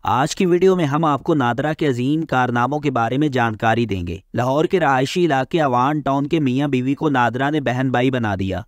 आज की वीडियो में हम आपको नादरा के अजीम कारनामों के बारे में जानकारी देंगे। लाहौर के रहायशी इलाके अवान टाउन के मियाँ बीवी को नादरा ने बहन भाई बना दिया।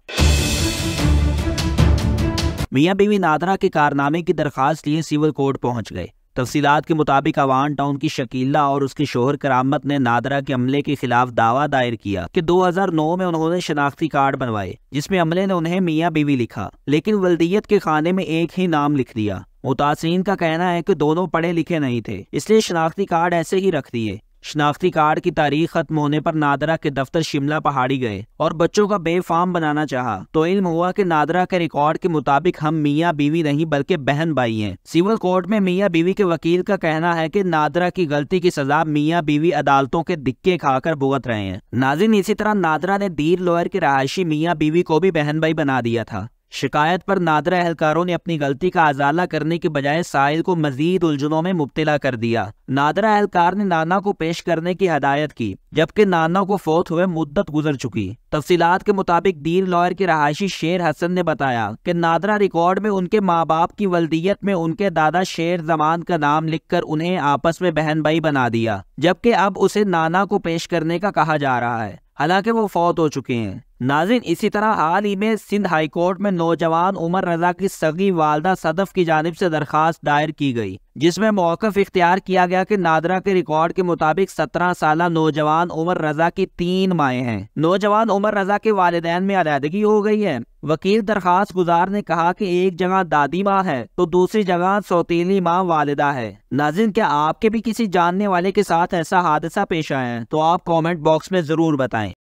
मियाँ बीवी नादरा के कारनामे की दरखास्त लिए सिविल कोर्ट पहुंच गए। तफसीलात के मुताबिक अवान टाउन की शकीला और उसके शोहर करामत ने नादरा के अमले के खिलाफ दावा दायर किया कि 2009 में उन्होंने शनाख्ती कार्ड बनवाए जिसमें अमले ने उन्हें मियाँ बीवी लिखा, लेकिन वल्दियत के खाने में एक ही नाम लिख दिया। मुतासरीन का कहना है कि दोनों पढ़े लिखे नहीं थे, इसलिए शनाख्ती कार्ड ऐसे ही रख दिए। शनाख्ती कार्ड की तारीख खत्म होने पर नादरा के दफ्तर शिमला पहाड़ी गए और बच्चों का बेफाम बनाना चाहा तो इल्म हुआ कि नादरा के रिकॉर्ड के मुताबिक हम मियाँ बीवी नहीं बल्कि बहन भाई हैं। सिविल कोर्ट में मियाँ बीवी के वकील का कहना है कि नादरा की गलती की सजा मियाँ बीवी अदालतों के दिक्के खाकर भुगत रहे हैं। नाज़रीन, इसी तरह नादरा ने दीर लोअर के रहायशी मियाँ बीवी को भी बहन भाई बना दिया था। शिकायत पर नादरा अहलकारों ने अपनी गलती का अजाला करने के बजाय साहिल को मजीद उलझनों में मुब्तला कर दिया। नादरा अहलकार ने नाना को पेश करने की हदायत की, जबकि नाना को फौत हुए मुद्दत गुजर चुकी। तफसीलात के मुताबिक दीर लॉयर के रहायशी शेर हसन ने बताया कि नादरा रिकॉर्ड में उनके माँ बाप की वल्दियत में उनके दादा शेर जमान का नाम लिखकर उन्हें आपस में बहन भाई बना दिया, जबकि अब उसे नाना को पेश करने का कहा जा रहा है, हालांकि वो फौत हो चुके हैं। नाज़रीन, इसी तरह हाल ही में सिंध हाई कोर्ट में नौजवान उमर रजा की सगी वालदा सदफ की जानिब से दरखास्त दायर की गई, जिसमें मौक़िफ़ इख्तियार किया गया कि नादरा के रिकॉर्ड के मुताबिक 17 साला नौजवान उमर रजा की 3 माएँ हैं। नौजवान उमर रजा के वालिदैन में अलहदगी हो गई है। वकील दरखास्त गुजार ने कहा कि एक जगह दादी माँ है तो दूसरी जगह सौतीली माँ वालिदा है। नाज़रीन, क्या आपके भी किसी जानने वाले के साथ ऐसा हादसा पेश आया है तो आप कॉमेंट बॉक्स में ज़रूर बताएं।